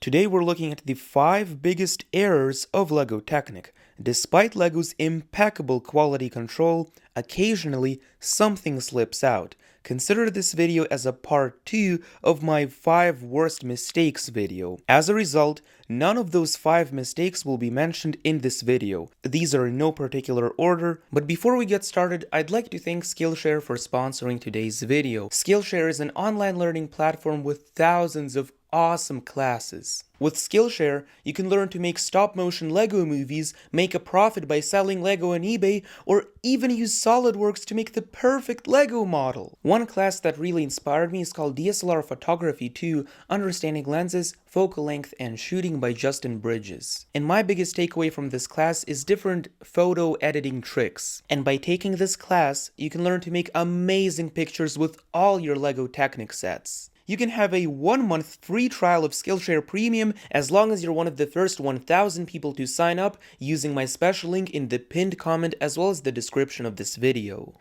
Today we're looking at the 5 biggest errors of LEGO Technic. Despite LEGO's impeccable quality control, occasionally something slips out. Consider this video as a part 2 of my 5 worst mistakes video. As a result, none of those 5 mistakes will be mentioned in this video. These are in no particular order, but before we get started, I'd like to thank Skillshare for sponsoring today's video. Skillshare is an online learning platform with thousands of awesome classes. With Skillshare, you can learn to make stop-motion LEGO movies, make a profit by selling LEGO on eBay, or even use SolidWorks to make the perfect LEGO model. One class that really inspired me is called DSLR Photography 2, Understanding Lenses, Focal Length, and Shooting by Justin Bridges. And my biggest takeaway from this class is different photo editing tricks. And by taking this class, you can learn to make amazing pictures with all your LEGO Technic sets. You can have a 1-month free trial of Skillshare Premium as long as you're one of the first 1,000 people to sign up using my special link in the pinned comment as well as the description of this video.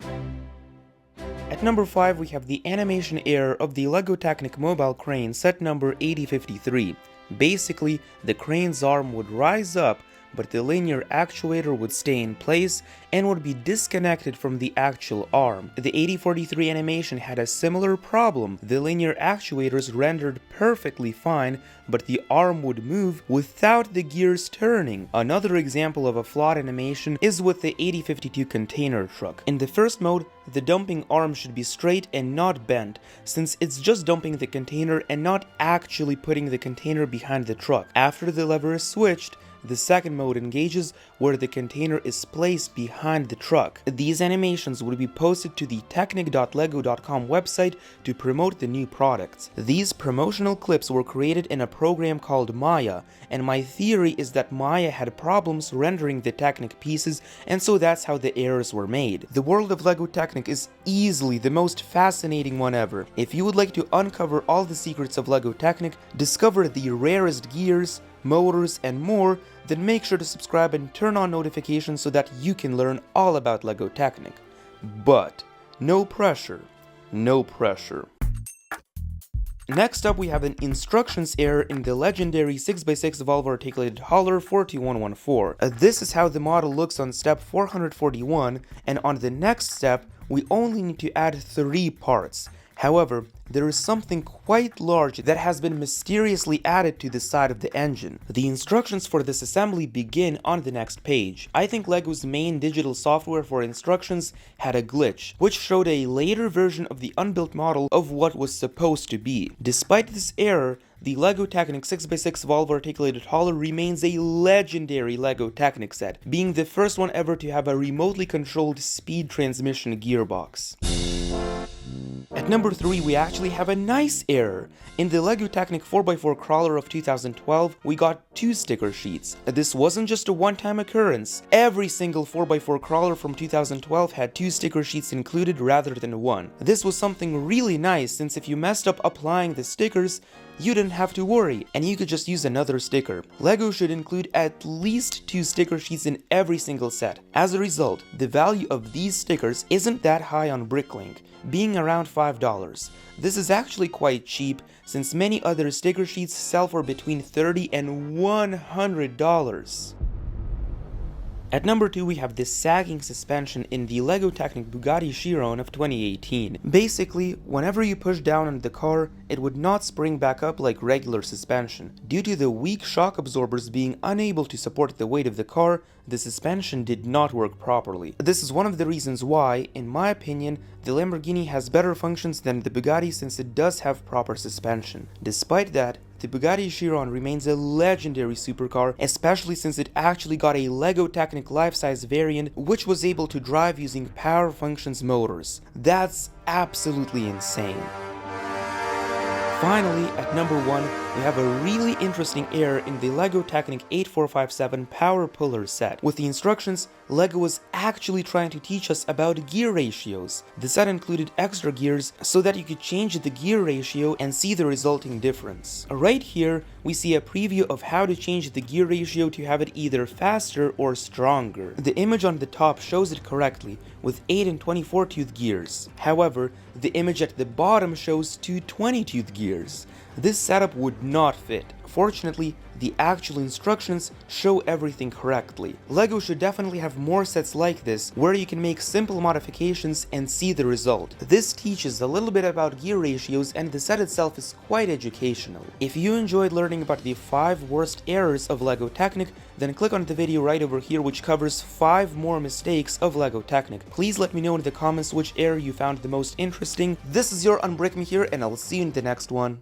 At number 5 we have the animation error of the LEGO Technic mobile crane set number 8053. Basically, the crane's arm would rise up, but the linear actuator would stay in place and would be disconnected from the actual arm. The 8043 animation had a similar problem. The linear actuators rendered perfectly fine, but the arm would move without the gears turning. Another example of a flawed animation is with the 8052 container truck. In the first mode, the dumping arm should be straight and not bent, since it's just dumping the container and not actually putting the container behind the truck. After the lever is switched, the second mode engages where the container is placed behind the truck. These animations would be posted to the technic.lego.com website to promote the new products. These promotional clips were created in a program called Maya, and my theory is that Maya had problems rendering the Technic pieces, and so that's how the errors were made. The world of LEGO Technic is easily the most fascinating one ever. If you would like to uncover all the secrets of LEGO Technic, discover the rarest gears, motors, and more, then make sure to subscribe and turn on notifications so that you can learn all about LEGO Technic. But no pressure, no pressure. Next up, we have an instructions error in the legendary 6x6 valve articulated hauler 42114. This is how the model looks on step 441, and on the next step, we only need to add 3 parts. However, there is something quite large that has been mysteriously added to the side of the engine. The instructions for this assembly begin on the next page. I think LEGO's main digital software for instructions had a glitch, which showed a later version of the unbuilt model of what was supposed to be. Despite this error, the LEGO Technic 6x6 valve articulated hauler remains a legendary LEGO Technic set, being the first one ever to have a remotely controlled speed transmission gearbox. At number 3, we actually have a nice error. In the LEGO Technic 4x4 crawler of 2012, we got 2 sticker sheets. This wasn't just a one-time occurrence. Every single 4x4 crawler from 2012 had 2 sticker sheets included rather than 1. This was something really nice, since if you messed up applying the stickers, you didn't have to worry, and you could just use another sticker. LEGO should include at least 2 sticker sheets in every single set. As a result, the value of these stickers isn't that high on Bricklink, being around $5. This is actually quite cheap, since many other sticker sheets sell for between $30 and $100. At number 2, we have this sagging suspension in the LEGO Technic Bugatti Chiron of 2018. Basically, whenever you push down on the car, it would not spring back up like regular suspension. Due to the weak shock absorbers being unable to support the weight of the car, the suspension did not work properly. This is one of the reasons why, in my opinion, the Lamborghini has better functions than the Bugatti, since it does have proper suspension. Despite that, the Bugatti Chiron remains a legendary supercar, especially since it actually got a LEGO Technic life-size variant which was able to drive using power functions motors. That's absolutely insane. Finally, at number 1, we have a really interesting error in the LEGO Technic 8457 Power Puller set. With the instructions, LEGO was actually trying to teach us about gear ratios. The set included extra gears so that you could change the gear ratio and see the resulting difference. Right here, we see a preview of how to change the gear ratio to have it either faster or stronger. The image on the top shows it correctly, with 8 and 24 tooth gears. However, the image at the bottom shows 2 20-tooth gears. this setup would not fit. Fortunately, the actual instructions show everything correctly. LEGO should definitely have more sets like this, where you can make simple modifications and see the result. This teaches a little bit about gear ratios, and the set itself is quite educational. If you enjoyed learning about the 5 worst errors of LEGO Technic, then click on the video right over here which covers 5 more mistakes of LEGO Technic. Please let me know in the comments which error you found the most interesting. This is your Unbreak Me here, and I'll see you in the next one.